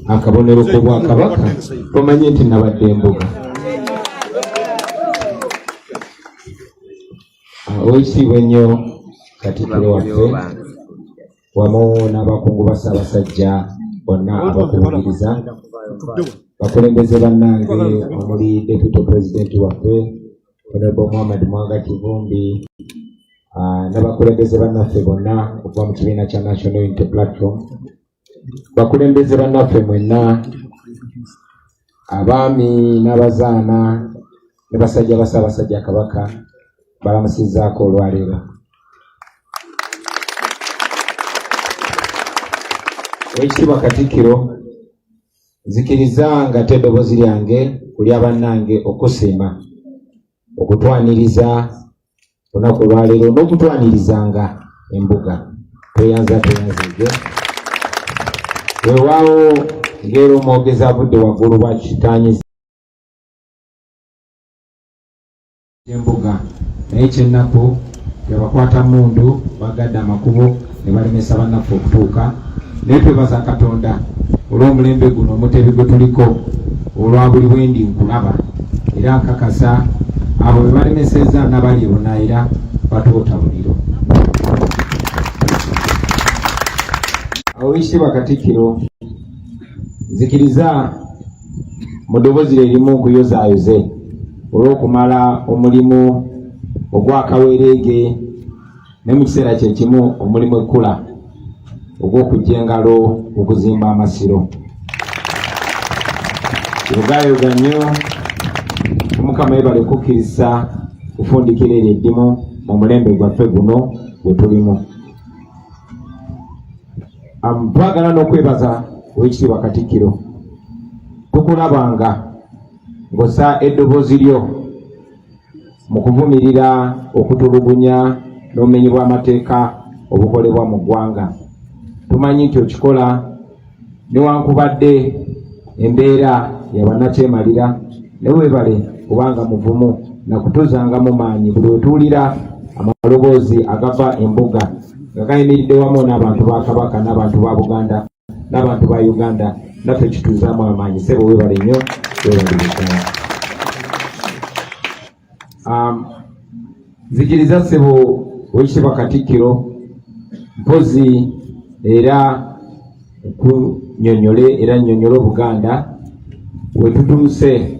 akabonero k'Obwakabaka tomanye nti nabadde embuga. Oweekitiibwa ennyo Katikkiro waffe wamu n'abakungu ba Ssaabasajja bonna abakubiriza, bakulembeze bannange omuli Deputy President waffe Honorable Muhammad Mwanga Kivumbi, n'abakulembeze bannaffe bonna okuva mu kibiina kya National Unity Platform, bakulembeze bannaffe mwenna, abaami n'abazaana ne basajja ba Ssaabasajja Kabaka, balamusizaako olwaleero. Oweekitiibwa Katikkiro, nzikiriza nga eddoboozi lyange kulya bannange okusiima, okutwaniriza olunaku olwaleero n'okutwanirizanga embuga. Tweyanzege weewaawo ng'era omwogezi avudde waggulu bwakitaanyiza embuga, naye kyennaku yabakwata mundu bagadde amakubo ne balemesa bannaffe okutuuka. Naye twebaza Katonda olw'omulembe guno omutebi gwe tuliko, olwa buli bwendi nkulaba era nkakasa abo be balemesezza n'abali bonna era batuota muliro. Oweekitiibwa Katikkiro, nzikiriza mu ddoboozi lyerimu nkuyozaayoze olw'okumala omulimu ogw'akaweereege ne mu kiseera kyekimu omulimu ekkula ogw'okujja engalo okuzimba amasiro. Kirugaayoga nnyo, Omukama yebale kukkiriza kufundikira eryo eddimu mu mulembe gwaffe guno gwe tulimu. Twagala n'okwebaza Oweekitiibwa Katikkiro, tukulabanga ng'ossa eddoboozi lyo mu kuvumirira okutulugunya n'obumenyi bw'amateeka obukolebwa mu ggwanga. Tumanyi nti okikola newankubadde embeera yabannakyemalira, ne weebale kubanga muvumu nakutuzangamu maanyi buli wetuwulira amaloboozi agava embuga nga gayimiridde wamu n'abantu ba Kabaka n'abantu ba Buganda n'abantu ba Uganda, naffe kituzaamu amaanyi. Ssebo weebale nnyo, weebalirikana. Nzikiriza ssebo Oweekitiibwa Katikkiro, mpozi era nnyonnyole Obuganda we tutuuse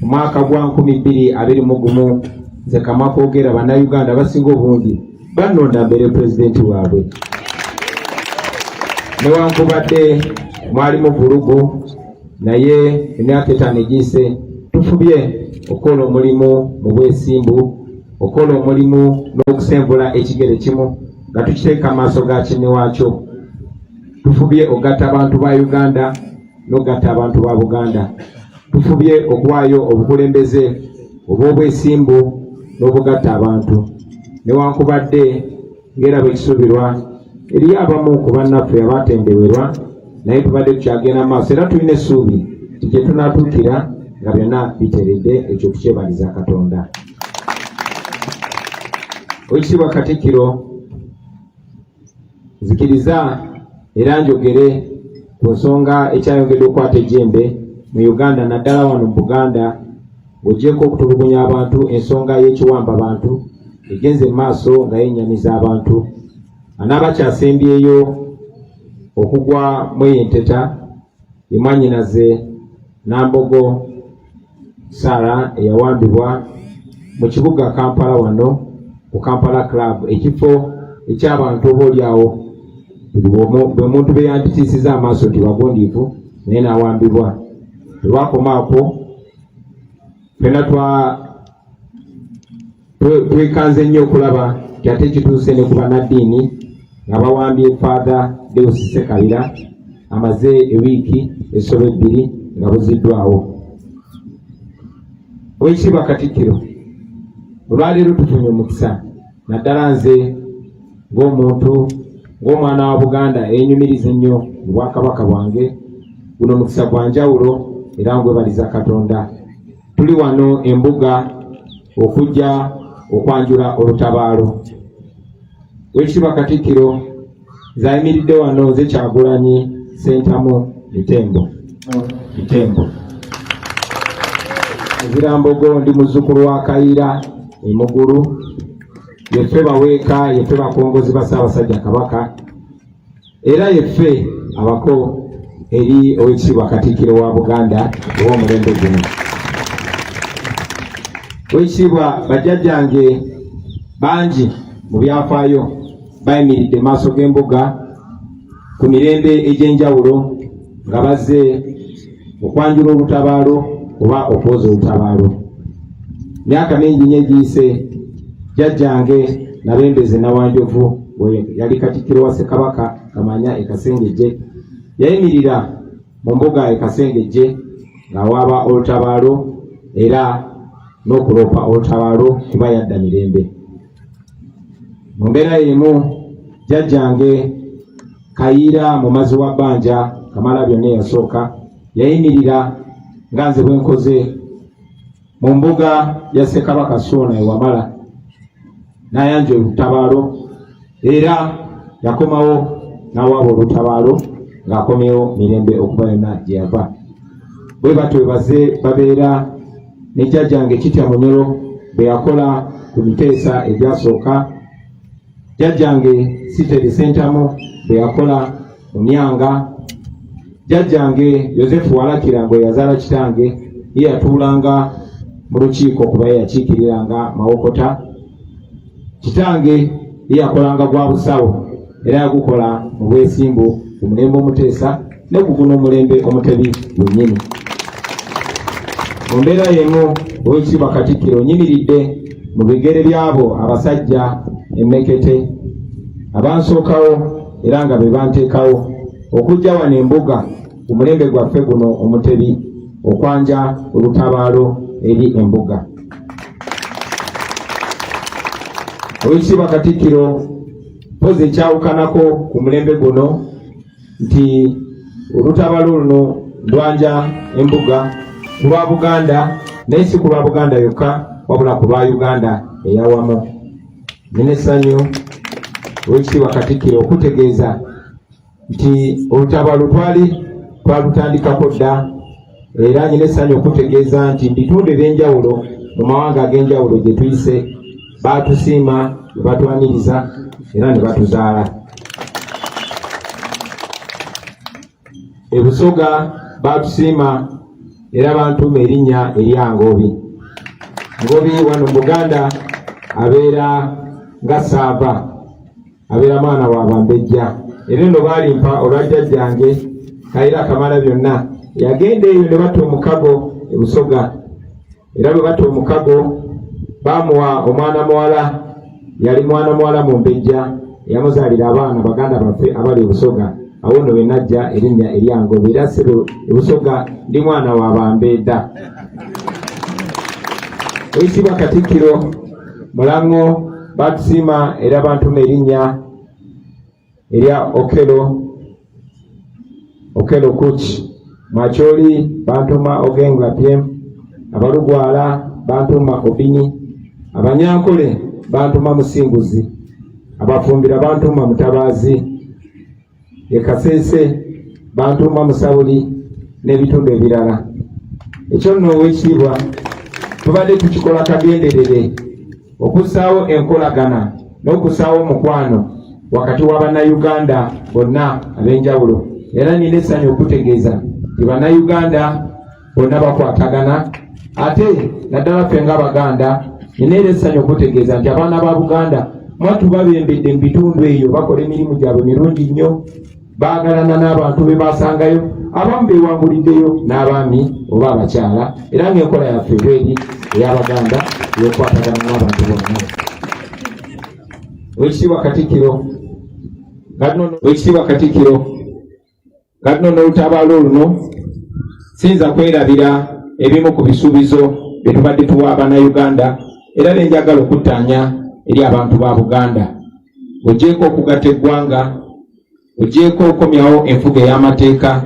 mu mwaka gwa 2021. Nze kamwa kwogera bannayuganda abasinga obungi bannonda mbere pulezidenti waabwe, newankubadde mwalimu vulugu, naye emyaka 5 egiyise tufubye okukola omulimu mu bwesimbu, okukola omulimu n'okusenvula ekigere kimu nga tukiteeka amaaso ga kinne waakyo. Tufubye okugatta abantu ba Uganda n'okugatta abantu ba Buganda. Tufubye okuwaayo obukulembeze obw'obwesimbu n'obugatta abantu, newankubadde ng'era bwe kisuubirwa eriyo abamu ku bannaffe abatendewerwa, naye tubadde tukyagenda maaso era tulina essuubi nti gye tunaatuukira nga byonna biteredde. Ekyo tukyebaliza Katonda. Oweekitiibwa Katikkiro, nzikiriza era njogere ku nsonga ekyayongedde okukwata ejjembe mu Uganda naddala wano mu Buganda, ng'ogyeko okutulugunya abantu. Ensonga y'ekiwamba abantu egenze mu maaso nga yennyamiza abantu. Anaabakyasemmbyeyo okugwa mu Enteta ye mwannyinaze Nambogo Sarah eyawambibwa mu kibuga Kampala wano ku Kampala Club, ekifo eky'abantu oboolyawo bwe muntu be yanditiisiza amaaso nti bagondiivu naye n'awambibwa. Olwakomaako ffenna twekanze nnyo okulaba nti ate kituuse ne ku bannaddiini nga bawambye Father Deus Ssekabira amaze ewiiki essobe 2 nga buziddwawo. Oweekitiibwa Katikkiro, olwaleero tufunye omukisa naddala nze ng'omwana wa Buganda eyenyumiriza ennyo mu Bwakabaka bwange. Guno mukisa gwa njawulo era ngwebaliza Katonda. Tuli wano embuga okujja okwanjula olutabaalo. Oweekitiibwa Katikkiro, nze ayimiridde wano nze Kyagulanyi Ssentamu Mitembo. Bitembo. Zirambogo ndi muzukulu wa Kayira Emuguru. Yefe baweeka, yefe bakongozi ba Ssaabasajja Kabaka. Era yefe abako eri Oweekitiibwa Katikkiro wa Buganda ow'omulembe guno. Oweekitiibwa bajjajjange bangi mu byafaayo bayimiridde maaso g'embuga ku mirembe egy'enjawulo nga bazze okwanjula olutabaalo oba okwoza olutabaalo. Myaka mingi nnyo egiyise jjajjange Nabembeze Nawanjovu we yali Katikkiro wa Ssekabaka Kamanya e Kasengejje yayimirira mu mbuga e Kasengejje ng'awaaba olutabaalo era n'okuloopa olutabaalo kuba yadda mirembe. Mu mbeera y'emu jjajjange Kayira Mumazi wa Bbanja Kamalabyonna eyasooka yayimirira nga nze bwe nkoze mu mbuga ya Ssekabaka Ssuuna e Wamala n'ayanja olutabaalo era yakomawo n'awaaba olutabaalo ng'akomyewo mirembe okuba yonna gye yava. Bwe batyo baze babeera ne jjajjange Kitya Munyoro bwe yakola ku miteesa egyasooka, jjajjange Siteri Ssentamu bwe yakola mu Myanga, jjajjange Yozefu Walakira bwe yazaala kitange ye yatuulanga mu lukiiko kuba ye yakiikiriranga Mawokota. Kitange ye yakolanga gwa busawo era yagukola mu bwesimbu ku mulembe omuteesa ne ku guno omulembe omutebi gwennyini. Mu mbeera y'emu Oweekitiibwa Katikkiro nyimiridde mu bigere by'abo abasajja emmekete abansookawo era nga be banteekawo okujja wano embuga ku mulembe gwaffe guno omutebi okwanja olutabaalo eri embuga. Oweekitiibwa Katikkiro mpozi ekyawukanako ku mulembe guno nti olutabaalo luno lwanja embuga ku lwa Buganda naye si ku lwa Buganda yokka wabula ku lwa Uganda eyawamu. Nina essanyu Oweekitiibwa Katikkiro okutegeeza nti olutabaalo twalutandikako dda era nina essanyu okutegeeza nti mu bitundu eby'enjawulo mu mawanga ag'enjawulo gye tuyise baatusiima ne batwaniriza era ne batuzaala. E Busoga baatusiima era bantuuma erinnya erya Ngobi. Ngobi wano mu Buganda abeera nga Saava, abeera mwana wa Bambejja. Era nno baalimpa olwa jjajjange Kayira Kamalabyonna yagenda eyo ne batta omukago e Busoga, era bwe batta omukago baamuwa omwana muwala, yali mwana muwala mu Mbejja eyamuzaalira abaana baganda baffe abali e Busoga. Awo nno bwe najja erinnya erya Ngobi era ssebo e Busoga ndi mwana wa Bambedda. Oweekitiibwa Katikkiro Mulango baatusiima era bantuuma erinnya erya Okelo Kuchi. Macholi bantuuma Ogengula Piem, Abalugwala bantuuma Obinyi, Abanyankole bantuuma Musinguzi, Abafumbira bantuuma Mutabaazi, e Kasese bantuuma Musawuli n'ebitundu ebirala. Ekyo nno Oweekitiibwa tubadde tukikola kagenderere okussaawo enkolagana n'okussaawo omukwano wakati wa bannayuganda bonna ab'enjawulo. Era nina essanyu okutegeeza nti bannayuganda bonna bakwatagana, ate naddala ffe ng'Abaganda nina era essanyu okutegeeza nti abaana ba Buganda mwatu babembedde mu bitundu eyo bakola emirimu gyabwe mirungi nnyo, baagalana n'abantu be baasangayo, abamu beewanguliddeyo n'abaami oba abakyala, era ng'enkola yaffe bweri ey'Abaganda y'okwatagana n'abantu bonna. Oweekitiibwa Katikkiro kati nno n'olutabaalo luno siyinza kwerabira ebimu ku bisuubizo bye tubadde tuwa Abannayuganda era bye njagala okuttaanya eri abantu ba Buganda. Ogyeko okugatta eggwanga, ogyeko okomyawo enfuga ey'amateeka,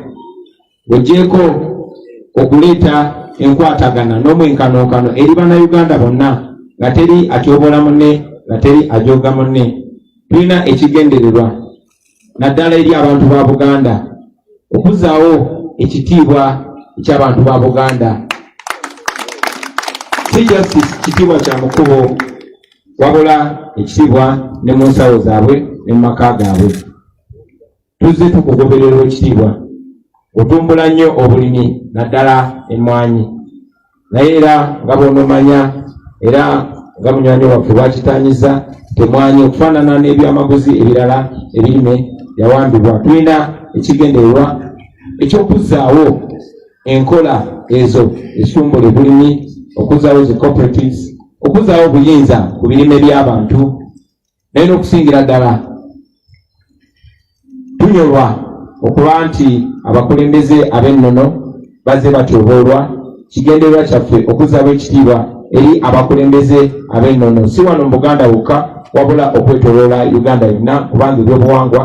ogyeko okuleeta enkwatagana n'omwenkanonkano eri Bannayuganda bonna nga teri atyoboola munne, nga teri ajooga munne. Tulina ekigendererwa naddala eri abantu ba Buganda okuzzaawo ekitiibwa eky'abantu ba Buganda. Si justice kitiibwa kya mukubo, wabula ekitiibwa ne mu nsawo zaabwe ne mu maka gaabwe. Tuzze tukugoberera ekitiibwa. Otumbula nnyo obulimi naddala emmwanyi, naye era nga bw'onomanya era nga munywanyi waffe bwakitanyiza temwanyi okufaanana n'ebyamaguzi ebirala ebirime yawambibwa. Tulina ekigendererwa ekyokuzzaawo enkola ezo ezitumbula ebulimi, okuzzaawo zi cooperatives, okuzzaawo obuyinza ku birime by'abantu, naye n'okusingira ddala tunyolwa okuba nti abakulembeze ab'ennono bazze batyoboolwa. Kigendererwa kyaffe okuzzaawo ekitiibwa eri abakulembeze ab'ennono, si wano mu Buganda wokka wabula okwetoloola Uganda yonna, kubanga ebyobuwangwa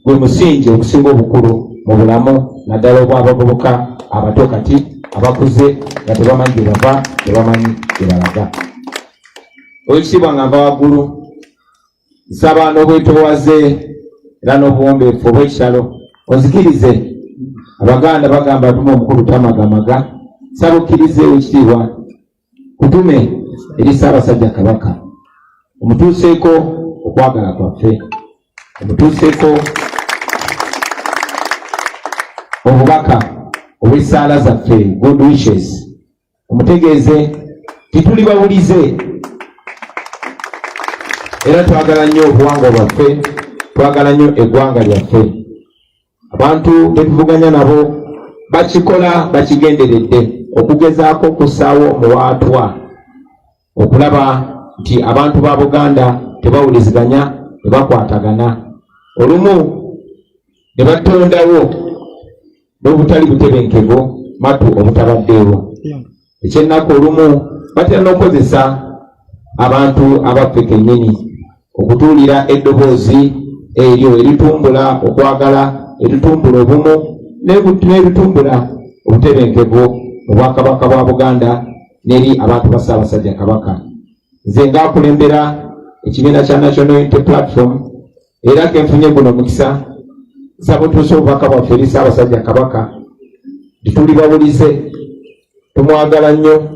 gwe musingi ogusinga obukulu mu bulamu naddala obw'abavubuka abato kati abakuze nga tebamanyi gye bava, tebamanyi gye balaga. Owekitiibwa nga nva waggulu nsaba n'obwetoowaze era n'obuwombeefu obw'ekitalo onzikirize. Abaganda bagamba atuma omukulu tamagamaga. Nsaba okkirize Owekitiibwa kutume eri Ssaabasajja Kabaka, omutuuseeko okwagala kwaffe, omutuuseeko obubaka obw'essaala zaffe, good wishes, omutegeeze tituli babulize era twagala nnyo obuwangwa bwaffe, twagala nnyo eggwanga lyaffe. Abantu betuvuganya nabo bakikola bakigenderedde okugezaako okussaawo muwaatwa okulaba nti abantu ba Buganda tebawuliziganya, tebakwatagana. Olumu ne batondawo n'obutali butebenkevu, matu obutabaddeewo. Ekyennaku olumu batera n'okozesa abantu abaffe kennyini okutuulira eddoboozi eryo eritumbula okwagala, eritumbula obumu n'ebitumbula obutebenkevu mu Bwakabaka bwa Buganda n'eri abantu ba Ssaabasajja Kabaka. Nze ngaakulembera ekibiina kya National Unity Platform era kenfunye guno omukisa, nsaba otuuse obubaka bwaffe eri Ssaabasajja Kabaka tituli babulize, tumwagala nnyo,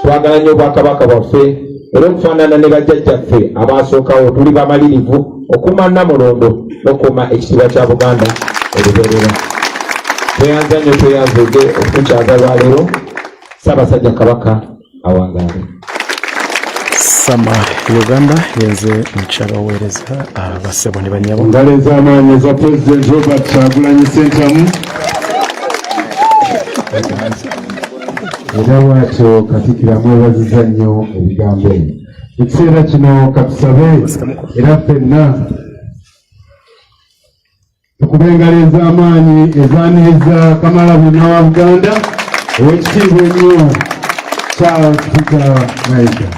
twagala nnyo Obwakabaka bwaffe era okufaanana ne bajjajjaffe abaasookawo tuli bamalirivu okuuma Namulondo n'okuuma ekitiibwa kya Buganda olubeerera. Tweyanza nnyo, tweyanzege okutukyaza lwaleero. Ssaabasajja Kabaka awangaale. Sama Uganda yenze mukyala oweereza abassebo ne bannyabo. Ngalo ez'amaanyi eza President Robert Kyagulanyi Ssentamu. Era bw'atyo Katikkiro amwebazizza nnyo ebigambo ebyo. Ekiseera kino katusabe era ffenna tukube engalo ez'amaanyi ezaaniriza Kamalabyonna wa Buganda, Oweekitiibwa ennyo Charles Peter Mayiga.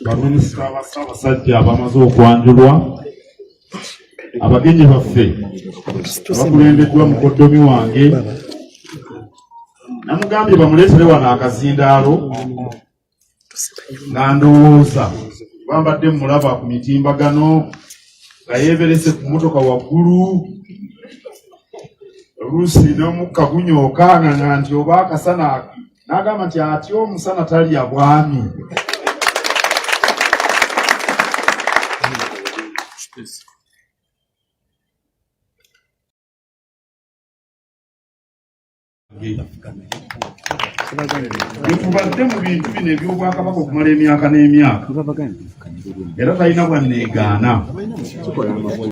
Baminisita ba Ssaabasajja bamaze okwanjulwa, abagenyi baffe bakulembeddwa mukoddomi wange, namugambye bamuleetere wano akazindaalo nga ndowooza bambadde mulaba ku mitimbagano nga yeeberese ku mmotoka waggulu, oluusi n'omukka gunyookaanga nti oba akasana, n'agamba nti ati omusana talya bwami. Tubadde mu bintu bino eby'Obwakabaka okumala emyaka n'emyaka era talina bwanneegaana.